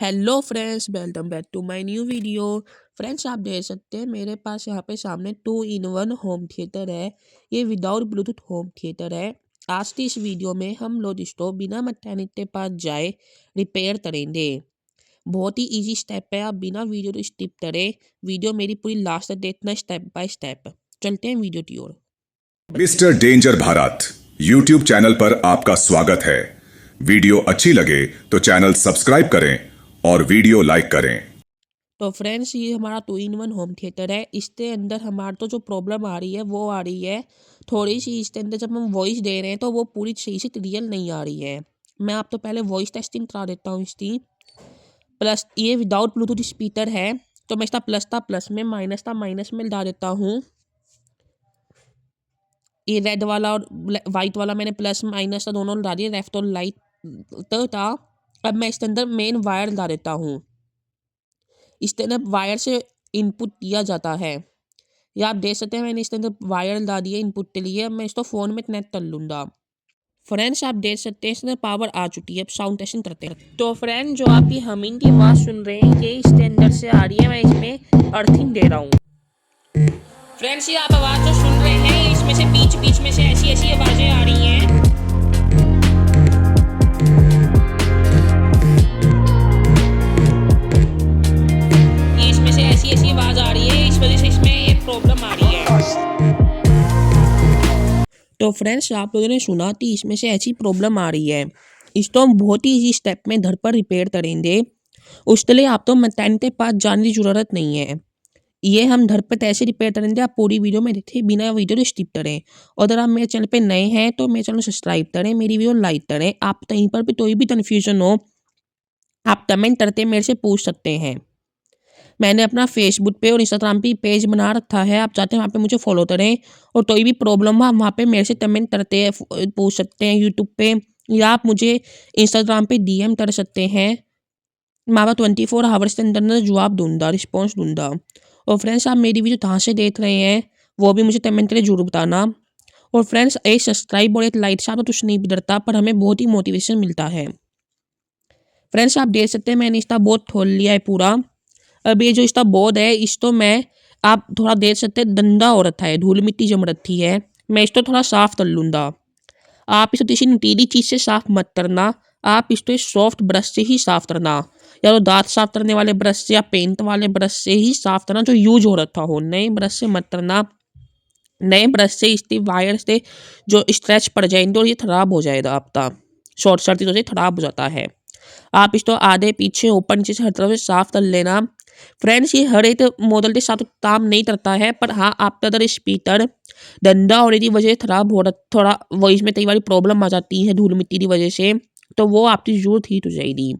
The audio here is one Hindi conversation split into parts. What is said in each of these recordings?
Hello friends, welcome back to my new video. Friends, आप देख सकते हैं मेरे पास यहाँ पे सामने 2-in-1 होम थिएटर है। ये विदाउट ब्लूटूथ होम थिएटर है। आज की इस वीडियो में हम लोग इसको बिना मैकेनिक के पास जाए रिपेयर करेंगे। बहुत ही इजी स्टेप है, आप बिना वीडियो को स्किप करें वीडियो मेरी पूरी लास्ट तक देखना स्टेप बाय स्टेप। चलते हैं वीडियो की ओर। Mister danger Bharat YouTube channel पर आपका स्वागत है। वीडियो अच्छी लगे तो चैनल सब्सक्राइब करें और वीडियो लाइक करें। तो फ्रेंड्स, ये हमारा 2-in-1 होम थिएटर है। इसके अंदर हमारे तो जो प्रॉब्लम आ रही है वो आ रही है थोड़ी सी। इसके अंदर जब हम वॉइस दे रहे हैं तो वो पूरी सही से क्लियर नहीं आ रही है। मैं आप तो पहले वॉइस टेस्टिंग करा देता हूँ इसकी। प्लस ये विदाउट ब्लूटूथ स्पीकर है, तो मैं इसका प्लस था प्लस में, माइनस था माइनस में डाल देता हूँ। ये रेड वाला और वाइट वाला मैंने प्लस माइनस का दोनों डाल दिए, लेफ्ट और लाइट तो था। अब मैं इसके अंदर मेन वायर डाल देता हूँ। इसके अंदर वायर से इनपुट दिया जाता है। ये आप देख सकते हैं मैंने इसके अंदर वायर डाल दिए इनपुट के लिए। अब मैं इसको फ़ोन में कनेक्ट कर लूँगा। फ्रेंड्स, आप देख सकते हैं इसके अंदर पावर आ चुकी है। अब साउंड टेस्टिंग करते हैं। तो फ्रेंड, जो आप ये हमिंग की आवाज़ सुन रहे हैं ये इसके अंदर से आ रही है। मैं इसमें अर्थिंग दे रहा हूँ। फ्रेंड्स, ये आप आवाज़ जो सुन रहे हैं इसमें से बीच बीच में से ऐसी ऐसी आवाज़ें आ रही हैं। ये इसमें से ऐसी ऐसी आवाज़ आ रही है, इस वजह से इसमें ये प्रॉब्लम आ रही है। तो फ्रेंड्स, आप लोगों ने सुना कि इसमें से ऐसी प्रॉब्लम आ रही है। इसको हम बहुत ही इजी स्टेप में घर पर रिपेयर करेंगे। उसके लिए आप तो मैकेनिक के पास जाने की ज़रूरत नहीं है। ये हम घर पर कैसे रिपेयर करेंगे आप पूरी वीडियो में देखें, बिना वीडियो को स्किप करें। और अगर आप मेरे चैनल पे नए हैं तो मेरे चैनल को सब्सक्राइब करें, मेरी वीडियो लाइक करें। आप कहीं पर भी कोई भी कन्फ्यूजन हो आप कमेंट करते मेरे से पूछ सकते हैं। मैंने अपना फेसबुक पे और इंस्टाग्राम पे पेज बना रखा है, आप चाहते हैं वहाँ पे मुझे फॉलो करें। और कोई भी प्रॉब्लम हो आप वहाँ पे मेरे से कमेंट करते हैं, पूछ सकते हैं यूट्यूब पे, या आप मुझे इंस्टाग्राम पे डीएम कर सकते हैं। मैं 24 आवर्स के अंदर अंदर जवाब दूंगा, रिस्पॉन्स दूंगा। और फ्रेंड्स, आप मेरी वीडियो कहाँ से देख रहे हैं वो भी मुझे कमेंट करके जरूर बताना। और फ्रेंड्स, एक सब्सक्राइब और एक लाइक से आपको कुछ नहीं बिगड़ता, पर हमें बहुत ही मोटिवेशन मिलता है। फ्रेंड्स, आप देख सकते हैं मैंने इसका बोर्ड खोल लिया है पूरा। अब ये जो इसका बोर्ड है इसको मैं, आप थोड़ा देख सकते हैं गंदा हो रखा है, धूल मिट्टी जम रखी है। मैं इसको थोड़ा साफ कर लूँगा। आप इसको किसी नुकीली चीज़ से साफ मत करना, आप इसको एक सॉफ्ट ब्रश से ही साफ करना, या तो दांत साफ करने वाले ब्रश से या पेंट वाले ब्रश से ही साफ करना जो यूज हो रखा हो। नए ब्रश से मत करना। नए ब्रश से इसकी वायर से जो स्ट्रेच पड़ जाएंगे और ये खराब हो जाएगा आपका। शॉर्ट सर्किट से खराब हो जाता है। आप इसको आधे पीछे ऊपर नीचे से हर तरफ से साफ कर लेना। फ्रेंड्स, ये हर एक मॉडल के साथ काम नहीं करता है, पर हाँ आपका अगर स्पीकर गंदा होने की वजह से खराब हो रहा, थोड़ा वो इसमें कई बार प्रॉब्लम आ जाती है धूल मिट्टी की वजह से, तो वो आपकी जरूरत ही हो जाएगी।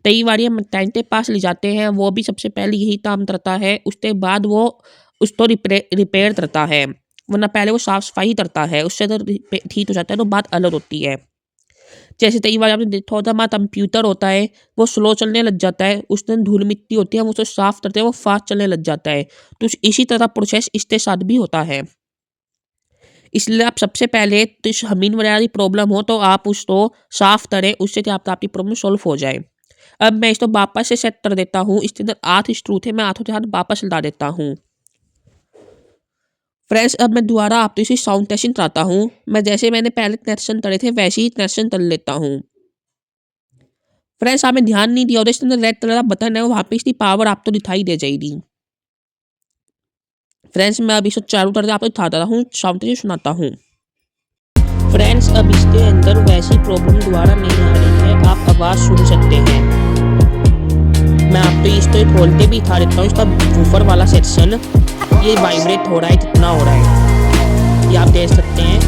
कई बार ये मैकेनिक के पास ले जाते हैं, वो भी सबसे पहले यही काम करता है, उसके बाद वो उसको रिपेयर करता है। वरना पहले वो साफ सफाई करता है, उससे अगर ठीक हो जाता है तो बात अलग होती है। जैसे कई बार आपने देखा होता है हमारा कंप्यूटर होता है वो स्लो चलने लग जाता है, उस दिन धूल मिट्टी होती है, हम उसको साफ करते हैं वो फास्ट चलने लग जाता है। तो इसी तरह प्रोसेस इसके साथ भी होता है। इसलिए आप सबसे पहले तो इस हमीन वगैरह की प्रॉब्लम हो तो आप उसको साफ करें, उससे क्या आपकी प्रॉब्लम सॉल्व हो जाए। अब मैं इसको वापस से सेट कर देता हूँ। इसके अंदर 8 स्क्रू थे, मैं 8 के साथ वापस लगा देता हूँ। फ्रेंड्स, अब मैं दोबारा आप इसी साउंड टेस्टिंग कराता हूँ। मैं जैसे मैंने पहले कनेक्शन करे थे वैसे ही कनेक्शन कर लेता हूँ। फ्रेंड्स, आपने ध्यान नहीं दिया होगा इसके अंदर रेड कलर का बटन है, वहाँ पे इसकी पावर आपको दिखाई दे जाएगी। फ्रेंड्स, मैं अभी इसको चालू करके आपको दिखाता हूँ, साउंड से सुनाता हूँ। फ्रेंड्स, अब इसके अंदर वैसी प्रॉब्लम दोबारा नहीं आ रही है, आप आवाज़ सुन सकते हैं। मैं आपको इसको खोल के भी दिखा देता हूँ। इसका वूफर वाला सेक्शन ये वाइब्रेट हो रहा है, कितना हो रहा है ये आप देख सकते हैं।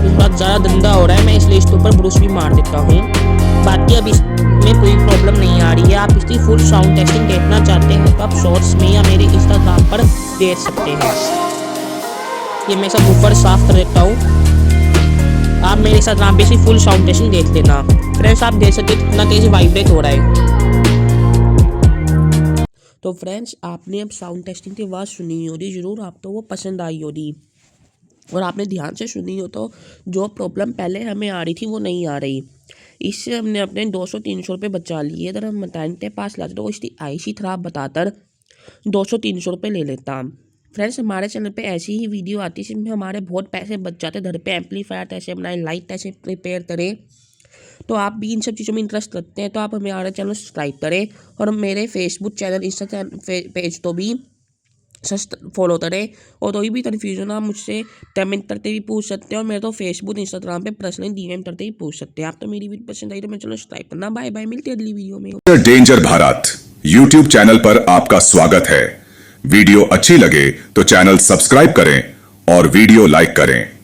बहुत ज़्यादा गंदा हो रहा है, मैं इसलिए इसके ऊपर ब्रश भी मार देता हूँ। बाकी अब इसमें कोई प्रॉब्लम नहीं आ रही है। आप इसकी फुल साउंड टेस्टिंग देखना चाहते हैं तो आप शॉर्ट्स में या मेरे इंस्टाग्राम पर देख सकते हैं। ये मैं सब ऊपर साफ कर देता हूँ। आप मेरे इंस्टाग्राम पे इसकी फुल साउंड टेस्टिंग देख लेना। फ्रेंड्स, आप देख सकते हैं कितना तेज वाइब्रेट हो रहा है। तो फ्रेंड्स, आपने अब साउंड टेस्टिंग की आवाज़ सुनी होगी, ज़रूर आपको वो पसंद आई होगी। और आपने ध्यान से सुनी हो तो जो प्रॉब्लम पहले हमें आ रही थी वो नहीं आ रही। इससे हमने अपने 200-300 रुपये बचा लिए। अगर हम मैथ्स पास लाते तो वो इसकी आईसी खराब बताकर 200-300 रुपये ले लेता। फ्रेंड्स, हमारे चैनल पे ऐसी ही वीडियो आती है जिसमें हमारे बहुत पैसे बच जाते। घर पे एम्पलीफायर कैसे बनाएं, लाइट कैसे प्रिपेयर करें। तो आप भी इन सब चीज़ों में इंटरेस्ट रखते हैं तो आप हमारे चैनल सब्सक्राइब करें और मेरे फेसबुक चैनल, इंस्टा पेज तो भी फॉलो करें। और कोई भी कन्फ्यूजन आप मुझसे कमेंट करते भी पूछ सकते हैं और मेरे तो फेसबुक इंस्टाग्राम पे पर्सनली डीएम करते ही पूछ सकते हैं आप। तो मेरी वीडियो पसंद आई तो मैं चलो सब्सक्राइब करना। बाय बाय, मिलते हैं अगली वीडियो में। डेंजर भारत यूट्यूब चैनल पर आपका स्वागत है। वीडियो अच्छी लगे तो चैनल सब्सक्राइब करें और वीडियो लाइक करें।